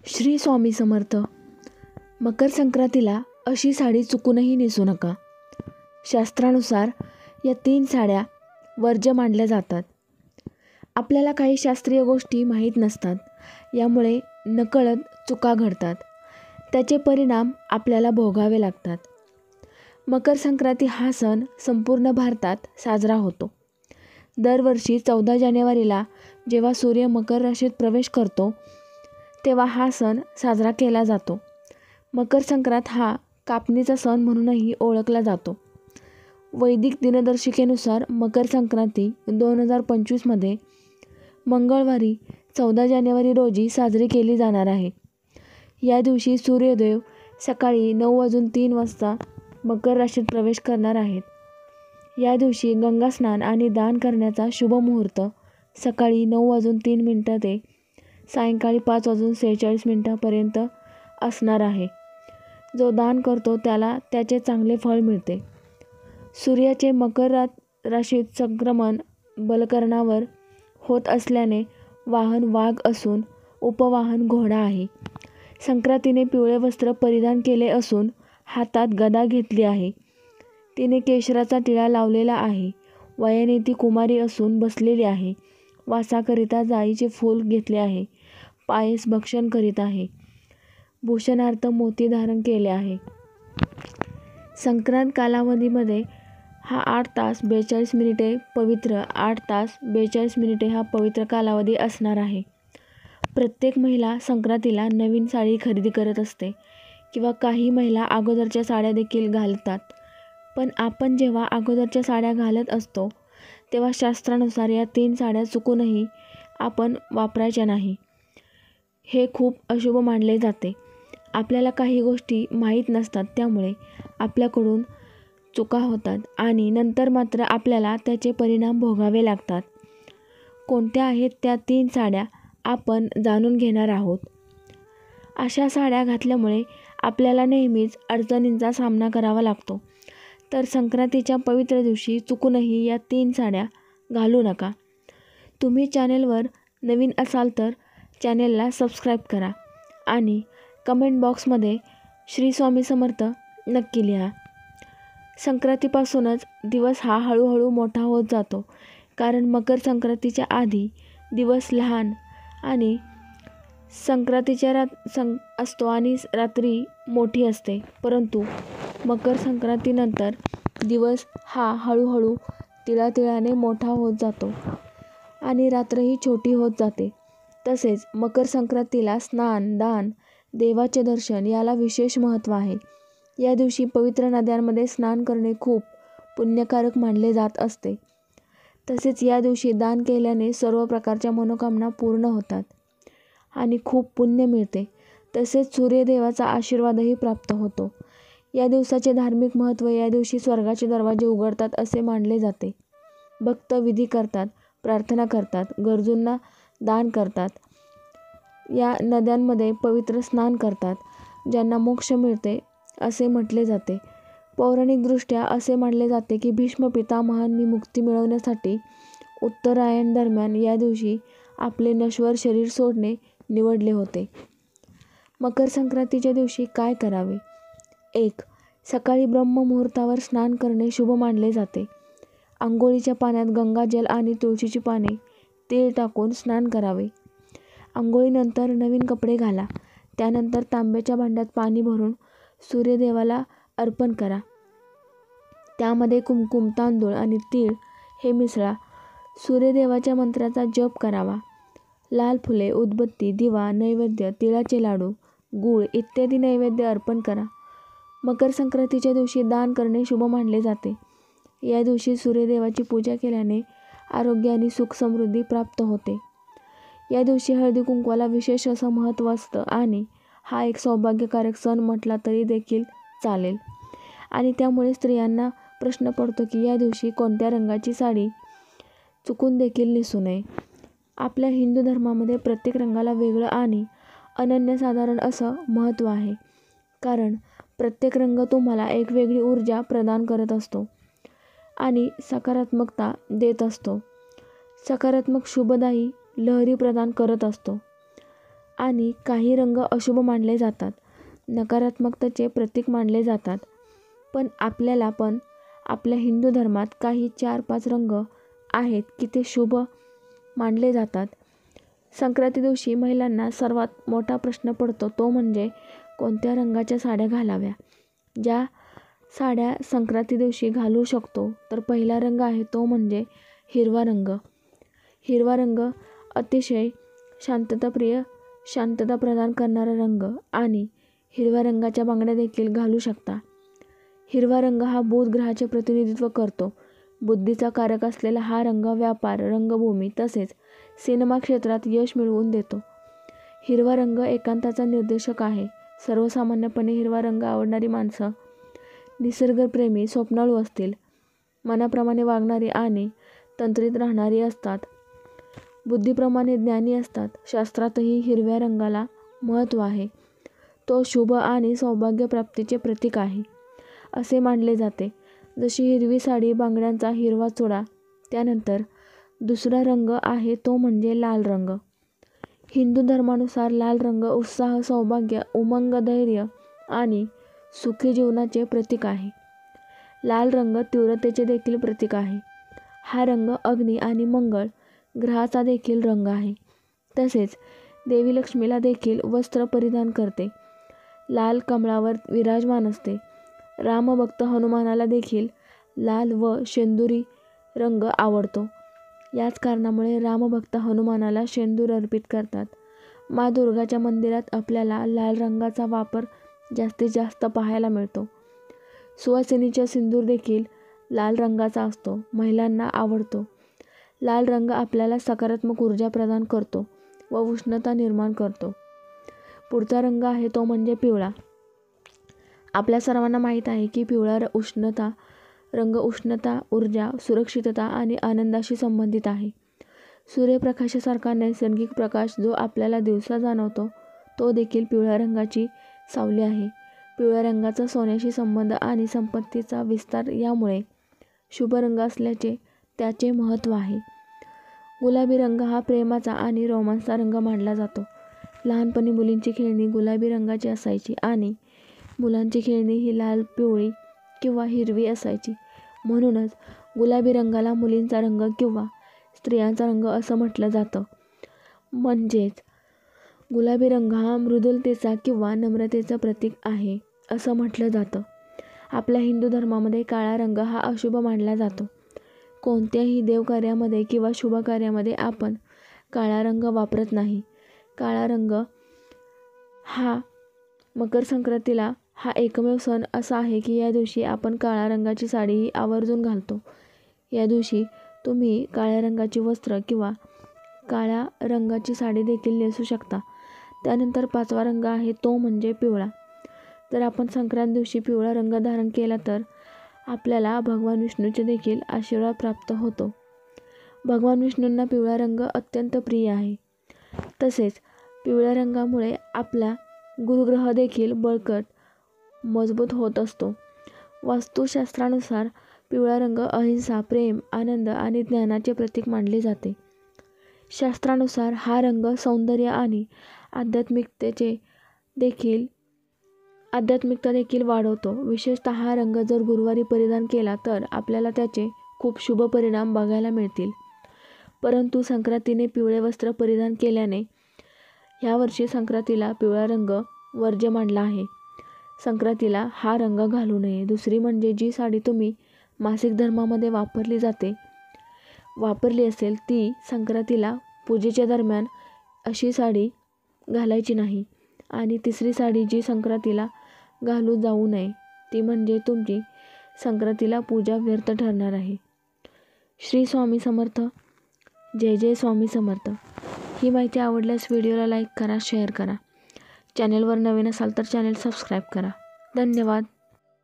श्री स्वामी समर्थ. मकर संक्रांतीला अशी साडी चुकूनही नेसू नका. शास्त्रानुसार या 3 साड्या वर्ज्य मानल्या जातात. आपल्याला काही शास्त्रीय गोष्टी माहीत नसतात, यामुळे नकळत चुका घडतात. त्याचे परिणाम आपल्याला भोगावे लागतात. मकर संक्रांती हा सण संपूर्ण भारतात साजरा होतो. दरवर्षी 14 जानेवारीला जेव्हा सूर्य मकर राशीत प्रवेश करतो, तेव्हा हा सण साजरा केला जातो. मकर संक्रांत हा कापणीचा सण म्हणूनही ओळखला जातो. वैदिक दिनदर्शिकेनुसार मकर संक्रांती 2025मध्ये मंगळवारी 14 जानेवारी रोजी साजरी केली जाणार आहे. या दिवशी सूर्यदेव सकाळी 9:03 वाजता मकर राशीत प्रवेश करणार आहेत. या दिवशी गंगा स्नान आणि दान करण्याचा शुभ मुहूर्त सकाळी 9:03 ते सायंकाळी 5:46 पर्यंत असणार आहे. जो दान करतो त्याला त्याचे चांगले फळ मिळते. सूर्याचे मकर राशीत संक्रमण बलकरणावर होत असल्याने वाहन वाघ असून उपवाहन घोडा आहे. संक्रांतीने पिवळे वस्त्र परिधान केले असून हातात गदा घेतली आहे. तिने केशराचा टिळा लावलेला आहे. वयाने ती कुमारी असून बसलेली आहे. वासाकरिता जाईचे फूल घेतले आहे. पायस भक्षण करीत आहे. भूषणार्थ मोती धारण केले आहे. संक्रांत कालावधीमध्ये हा 8 तास 42 मिनिटे पवित्र 8 तास 42 मिनिटे हा पवित्र कालावधी असणार आहे. प्रत्येक महिला संक्रांतीला नवीन साडी खरेदी करत असते किंवा काही महिला अगोदरच्या साड्या देखील घालतात. पण आपण जेव्हा अगोदरच्या साड्या घालत असतो तेव्हा शास्त्रानुसार या 3 साड्या चुकूनही आपण वापरायच्या नाही. हे खूप अशुभ मानले जाते. आपल्याला काही गोष्टी माहीत नसतात, त्यामुळे आपल्याकडून चुका होतात आणि नंतर मात्र आपल्याला त्याचे परिणाम भोगावे लागतात. कोणत्या आहेत त्या 3 साड्या आपण जाणून घेणार आहोत. अशा साड्या घातल्यामुळे आपल्याला नेहमीच अडचणींचा सामना करावा लागतो. तर संक्रांतीच्या पवित्र दिवशी चुकूनही या 3 साड्या घालू नका. तुम्ही चॅनेलवर नवीन असाल तर चॅनेलला सबस्क्राईब करा आणि कमेंट बॉक्समध्ये श्री स्वामी समर्थ नक्की लिहा. संक्रांतीपासूनच दिवस हा हळूहळू मोठा होत जातो, कारण मकर संक्रांतीच्या आधी दिवस लहान आणि संक्रांतीच्या असतो आणि रात्री मोठी असते. परंतु मकर संक्रांतीनंतर दिवस हा हळूहळू तिळातिळाने मोठा होत जातो आणि रात्रही छोटी होत जाते. तसेच मकर संक्रांतीला स्नान, दान, देवाचे दर्शन याला विशेष महत्त्व आहे. या दिवशी पवित्र नद्यांमध्ये स्नान करणे खूप पुण्यकारक मानले जात असते. तसेच या दिवशी दान केल्याने सर्व प्रकारच्या मनोकामना पूर्ण होतात आणि खूप पुण्य मिळते. तसेच सूर्यदेवाचा आशीर्वादही प्राप्त होतो. या दिवसाचे धार्मिक महत्त्व: या दिवशी स्वर्गाचे दरवाजे उघडतात असे मानले जाते. भक्त विधी करतात, प्रार्थना करतात, गरजूंना दान करतात, या नद्यांमध्ये पवित्र स्नान करतात, ज्यांना मोक्ष मिळते असे म्हटले जाते. पौराणिकदृष्ट्या असे मानले जाते की भीष्म पितामहांनी मुक्ती मिळवण्यासाठी उत्तरायण दरम्यान या दिवशी आपले नश्वर शरीर सोडणे निवडले होते. मकर संक्रांतीच्या दिवशी काय करावे? 1. सकाळी ब्रह्ममुहूर्तावर स्नान करणे शुभ मानले जाते. अंघोळीच्या पाण्यात गंगाजल आणि तुळशीची पाने, तीळ टाकून स्नान करावे. अंघोळीनंतर नवीन कपडे घाला. त्यानंतर तांब्याच्या भांड्यात पाणी भरून सूर्यदेवाला अर्पण करा. त्यामध्ये कुंकुम, तांदूळ आणि तीळ हे मिसळा. सूर्यदेवाच्या मंत्राचा जप करावा. लाल फुले, उदबत्ती, दिवा, नैवेद्य, तिळाचे लाडू, गूळ इत्यादी नैवेद्य अर्पण करा. मकर संक्रांतीच्या दिवशी दान करणे शुभ मानले जाते. या दिवशी सूर्यदेवाची पूजा केल्याने आरोग्य आणि सुख समृद्धी प्राप्त होते. या दिवशी हळदी कुंकवाला विशेष असं महत्त्व असतं आणि हा एक सौभाग्यकारक सण म्हटला तरी देखील चालेल. आणि त्यामुळे स्त्रियांना प्रश्न पडतो की या दिवशी कोणत्या रंगाची साडी चुकून देखील नेसू नये. आपल्या हिंदू धर्मामध्ये प्रत्येक रंगाला वेगळं आणि अनन्यसाधारण असं महत्त्व आहे, कारण प्रत्येक रंग तुम्हाला एक वेगळी ऊर्जा प्रदान करत असतो आणि सकारात्मकता देत असतो. सकारात्मक शुभदायी लहरी प्रदान करत असतो आणि काही रंग अशुभ मानले जातात, नकारात्मकतेचे प्रतीक मानले जातात. पण आपल्या हिंदू धर्मात काही 4-5 रंग आहेत की ते शुभ मानले जातात. संक्रांती दिवशी महिलांना सर्वात मोठा प्रश्न पडतो तो म्हणजे कोणत्या रंगाच्या साड्या घालाव्या. ज्या साड्या संक्रांती दिवशी घालू शकतो तर पहिला रंग आहे तो म्हणजे हिरवा रंग. हिरवा रंग अतिशय शांतताप्रिय, शांतता प्रदान करणारा रंग आणि हिरव्या रंगाच्या बांगड्या देखील घालू शकता. हिरवा रंग हा बुध ग्रहाचे प्रतिनिधित्व करतो. बुद्धीचा कारक असलेला हा रंग व्यापार, रंगभूमी तसेच सिनेमा क्षेत्रात यश मिळवून देतो. हिरवा रंग एकांताचा निर्देशक आहे. सर्वसामान्यपणे हिरवा रंग आवडणारी माणसं निसर्गप्रेमी, स्वप्नाळू असतील, मनाप्रमाणे वागणारी आणि तंत्रीत राहणारी असतात, बुद्धीप्रमाणे ज्ञानी असतात. शास्त्रातही हिरव्या रंगाला महत्त्व आहे. तो शुभ आणि सौभाग्य प्राप्तीचे प्रतीक आहे असे मानले जाते. जशी हिरवी साडी, बांगड्यांचा हिरवा चुडा. त्यानंतर दुसरा रंग आहे तो म्हणजे लाल रंग. हिंदू धर्मानुसार लाल रंग उत्साह, सौभाग्य, उमंग, धैर्य आणि सुखी जीवनाचे प्रतीक आहे. लाल रंग तीव्रतेचे देखील प्रतीक आहे. हा रंग अग्नी आणि मंगळ ग्रहाचा देखील रंग आहे. तसेच देवी लक्ष्मीला देखील वस्त्र परिधान करते. लाल कमळावर विराजमान असते. रामभक्त हनुमानाला देखील लाल व शेंदुरी रंग आवडतो. याच कारणामुळे रामभक्त हनुमानाला शेंदूर अर्पित करतात. माँ दुर्गाच्या मंदिरात आपल्याला लाल रंगाचा वापर जास्तीत जास्त पाहायला मिळतो. सुवासिनीचा सिंदूर देखील लाल रंगाचा असतो. महिलांना आवडतो. लाल रंग आपल्याला सकारात्मक ऊर्जा प्रदान करतो व उष्णता निर्माण करतो. पुढचा रंग आहे तो म्हणजे पिवळा. आपल्या सर्वांना माहीत आहे की पिवळा रंग उष्णता, ऊर्जा, सुरक्षितता आणि आनंदाशी संबंधित आहे. सूर्यप्रकाशासारखा नैसर्गिक प्रकाश जो आपल्याला दिवसा जाणवतो तो देखील पिवळ्या रंगाची सावली आहे. पिवळ्या रंगाचा सोन्याशी संबंध आणि संपत्तीचा विस्तार यामुळे शुभ रंग असल्याचे त्याचे महत्त्व आहे. गुलाबी रंग हा प्रेमाचा आणि रोमांसचा रंग मानला जातो. लहानपणी मुलींची खेळणी गुलाबी रंगाची असायची आणि मुलांची खेळणी ही लाल, पिवळी किंवा हिरवी असायची. म्हणूनच गुलाबी रंगाला मुलींचा रंग किंवा स्त्रियांचा रंग असं म्हटलं जातं. म्हणजेच गुलाबी रंग हा मृदुलतेचा किंवा नम्रतेचं प्रतीक आहे असं म्हटलं जातं. आपल्या हिंदू धर्मामध्ये काळा रंग हा अशुभ मानला जातो. कोणत्याही देवकार्यामध्ये किंवा शुभ कार्यामध्ये आपण काळा रंग वापरत नाही. काळा रंग हा मकर संक्रांतीला हा एकमेव सण असा आहे की या दिवशी आपण काळ्या रंगाची साडीही आवर्जून घालतो. या दिवशी तुम्ही काळ्या रंगाची वस्त्र किंवा काळ्या रंगाची साडी देखील नेसू शकता. त्यानंतर 5वा रंग आहे तो म्हणजे पिवळा. जर आपण संक्रांत दिवशी पिवळा रंग धारण केला तर आपल्याला भगवान विष्णूचे देखील आशीर्वाद प्राप्त होतो. भगवान विष्णूंना पिवळा रंग अत्यंत प्रिय आहे. तसेच पिवळ्या रंगामुळे आपला गुरुग्रह देखील बळकट, मजबूत होत असतो. वास्तुशास्त्रानुसार पिवळा रंग अहिंसा, प्रेम, आनंद आणि ज्ञानाचे प्रतीक मानले जाते. शास्त्रानुसार हा रंग सौंदर्य आणि आध्यात्मिकता देखील वाढवतो. विशेषतः हा रंग जर गुरुवारी परिधान केला तर आपल्याला त्याचे खूप शुभ परिणाम बघायला मिळतील. परंतु संक्रांतीने पिवळे वस्त्र परिधान केल्याने ह्यावर्षी संक्रांतीला पिवळा रंग वर्ज्य मानला आहे. संक्रांतीला हा रंग घालू नये. दुसरी म्हणजे जी साडी तुम्ही मासिक धर्मामध्ये वापरली असेल ती संक्रांतीला पूजेच्या दरम्यान अशी साडी घालायची नाही. आणि तिसरी साडी जी संक्रांतीला घालू जाऊ नये ती म्हणजे तुमची संक्रांतीला पूजा व्यर्थ ठरणार आहे. श्री स्वामी समर्थ. जय जय स्वामी समर्थ. ही माहिती आवडल्यास व्हिडिओला लाईक करा, शेअर करा. चॅनलवर नवीन असाल तर चॅनल सबस्क्राईब करा. धन्यवाद.